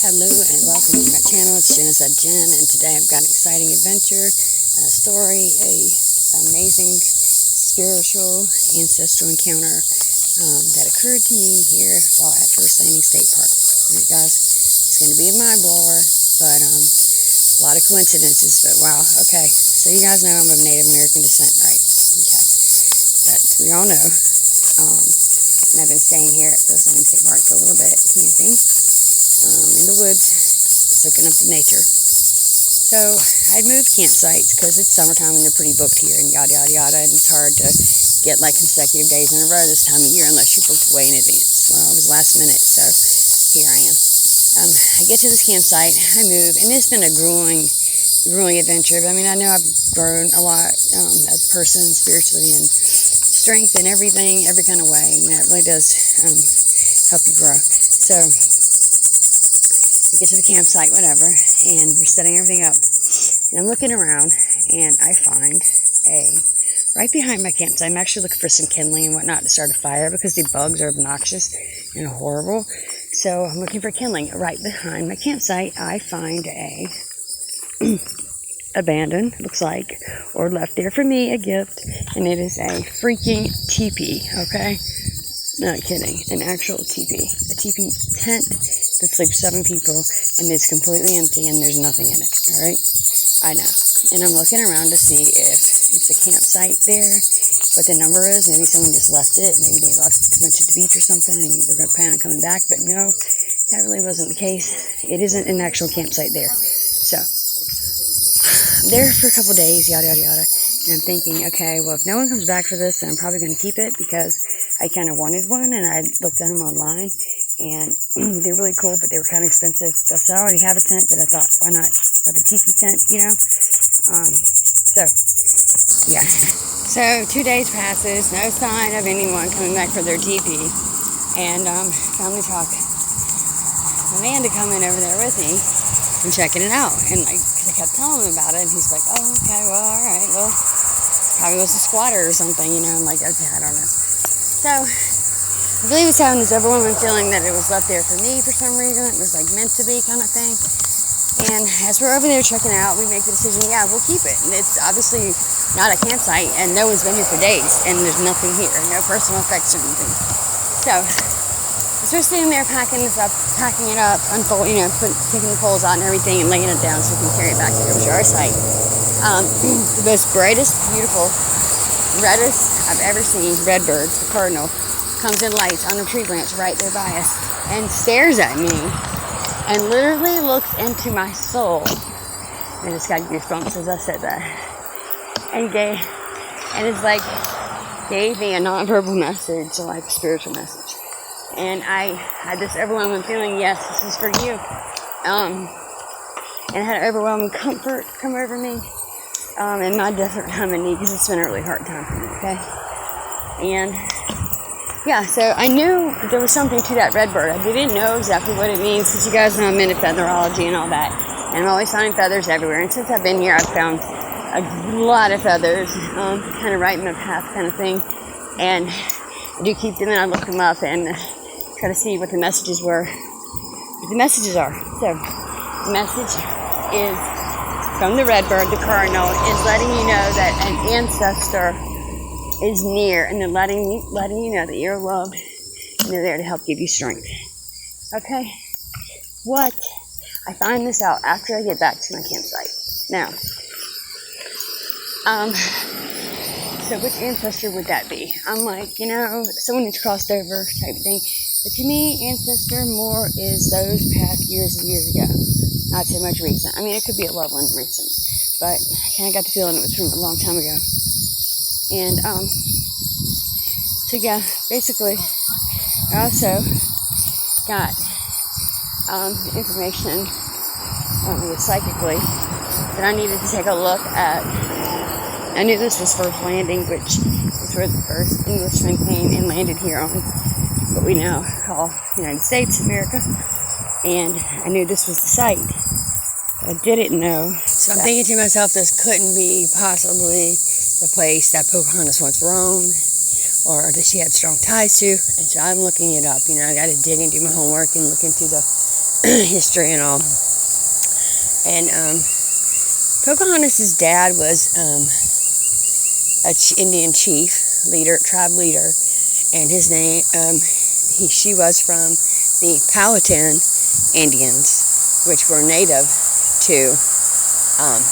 Hello and welcome to my channel. It's Jen, and today I've got an exciting adventure, a story, amazing spiritual ancestral encounter that occurred to me here while at First Landing State Park. Alright guys, it's going to be a mind blower, but a lot of coincidences, but wow. Okay, so you guys know I'm of Native American descent, right? Okay, we all know. And I've been staying here at First Landing State Park for a little bit, camping. In the woods, soaking up the nature. So I'd moved campsites because it's summertime and they're pretty booked here and yada yada yada, and it's hard to get like consecutive days in a row this time of year unless you're booked way in advance. Well, it was last minute, so here I am. I get to this campsite, I move, and it's been a grueling adventure. But I mean, I know I've grown a lot as a person, spiritually and strength and everything, every kind of way. You know, it really does help you grow. So I get to the campsite, whatever, and we're setting everything up. And I'm looking around, and I find right behind my campsite, I'm actually looking for some kindling and whatnot to start a fire because the bugs are obnoxious and horrible. So I'm looking for kindling. Right behind my campsite, I find a abandoned, looks like, or left there for me, a gift, and it is a freaking teepee, okay? Not kidding, an actual teepee. A teepee tent that sleeps 7 people, and it's completely empty, and there's nothing in it, alright? I know. And I'm looking around to see if it's a campsite there, what the number is. Maybe someone just left it. Maybe they went to the beach or something, and we're going to plan on coming back. But no, that really wasn't the case. It isn't an actual campsite there. So, I'm there for a couple days, yada, yada, yada. And I'm thinking, okay, well, if no one comes back for this, then I'm probably going to keep it because I kind of wanted one, and I looked at them online, and they're really cool, but they were kind of expensive. So I already have a tent, but I thought, why not have a teepee tent, you know? So, yeah. So 2 days passes, no sign of anyone coming back for their teepee, and finally talk my man to come in over there with me and checking it out, and like, I kept telling him about it, and he's like, oh, okay, well, all right, well, probably was a squatter or something, you know. I'm like, okay, I don't know. So I believe it's having this overwhelming feeling that it was left there for me for some reason. It was like meant to be kind of thing. And as we're over there checking it out, we make the decision, yeah, we'll keep it. And it's obviously not a campsite, and no one's been here for days, and there's nothing here, no personal effects or anything. So as we're sitting there packing it up, taking the poles out and everything, and laying it down so we can carry it back here to our site. The most brightest, beautiful, reddest I've ever seen redbird, the cardinal, comes in lights on a tree branch right there by us and stares at me and literally looks into my soul. I just got goosebumps as I said that. And it's like gave me a nonverbal message, like a spiritual message. And I had this overwhelming feeling, yes, this is for you. And I had an overwhelming comfort come over me in my desperate time of need, because it's been a really hard time for me, okay? And yeah, so I knew there was something to that redbird. I didn't know exactly what it means, because you guys know I'm into featherology and all that. And I'm always finding feathers everywhere. And since I've been here, I've found a lot of feathers, kind of right in my path kind of thing. And I do keep them, and I look them up and try to see what the messages are. So the message is from the redbird, the cardinal, is letting you know that an ancestor is near, and they're letting you know that you're loved, and they're there to help give you strength. Okay? What? I find this out after I get back to my campsite. Now, so which ancestor would that be? I'm like, you know, someone who's crossed over type of thing. But to me, ancestor more is those past years and years ago. Not so much recent. I mean, it could be a loved one recent, but I kind of got the feeling it was from a long time ago. And, so yeah, basically, I also got, information, psychically, that I needed to take a look at. I knew this was First Landing, which is where the first Englishmen came and landed here on what we now call United States, America. And I knew this was the site. I didn't know. So I'm thinking to myself, this couldn't be possibly the place that Pocahontas once roamed, or that she had strong ties to. And so I'm looking it up. You know, I got to dig and do my homework and look into the history and all. And Pocahontas' dad was a Indian chief leader, tribe leader, and his name, she was from the Powhatan Indians, which were native to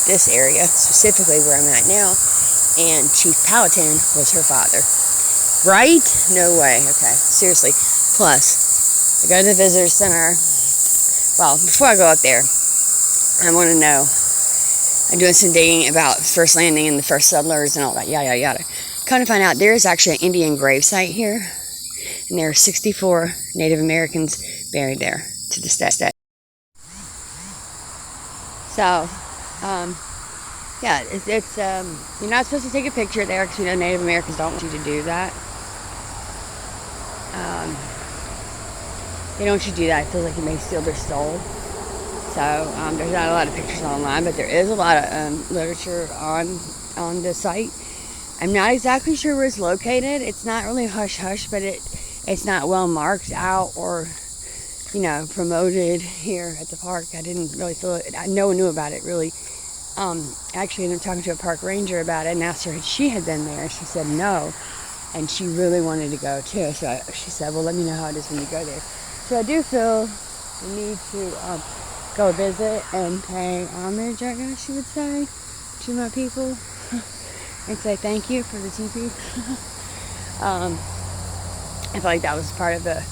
this area, specifically where I'm at now, and Chief Powhatan was her father. Right? No way. Okay, seriously. Plus, I go to the visitor center. Well, before I go up there, I want to know, I'm doing some digging about first landing and the first settlers and all that, yada, yada, yada. Come to find out, there is actually an Indian gravesite here, and there are 64 Native Americans buried there to this day. So, yeah, it's you're not supposed to take a picture there because, you know, Native Americans don't want you to do that. They don't want you to do that. It feels like you may steal their soul. So, there's not a lot of pictures online, but there is a lot of literature on the site. I'm not exactly sure where it's located. It's not really hush-hush, but it's not well marked out or, you know, promoted here at the park. I didn't really feel it. No one knew about it, really. Actually, ended up talking to a park ranger about it and asked her if she had been there. She said no, and she really wanted to go too. So she said, well, let me know how it is when you go there. So I do feel the need to go visit and pay homage, I guess you would say, to my people and say thank you for the teepee. I feel like that was part of the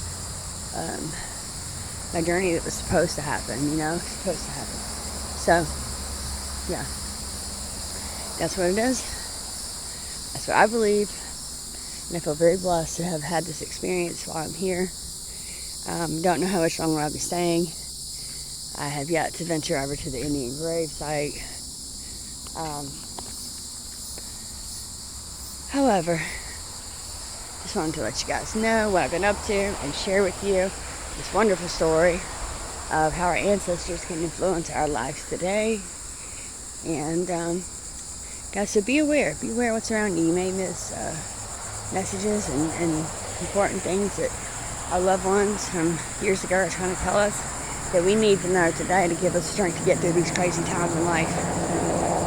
my journey that was supposed to happen, you know, supposed to happen. So, yeah, that's what it is. That's what I believe, and I feel very blessed to have had this experience while I'm here. Don't know how much longer I'll be staying. I have yet to venture over to the Indian grave site. However, just wanted to let you guys know what I've been up to and share with you this wonderful story of how our ancestors can influence our lives today. And guys, so be aware what's around you. You may miss messages and important things that our loved ones from years ago are trying to tell us that we need to know today to give us strength to get through these crazy times in life.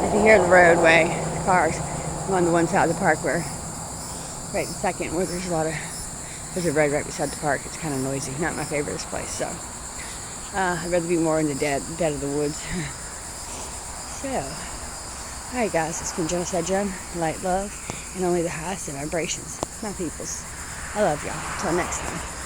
If you hear the roadway, the cars, I'm on the one side of the park where, right in second, where there's a road right beside the park. It's kind of noisy, not my favorite place, so I'd rather be more in the dead of the woods. So, alright guys, it's been Genocide Jen, light, love, and only the highest in vibrations. My peoples. I love y'all. Until next time.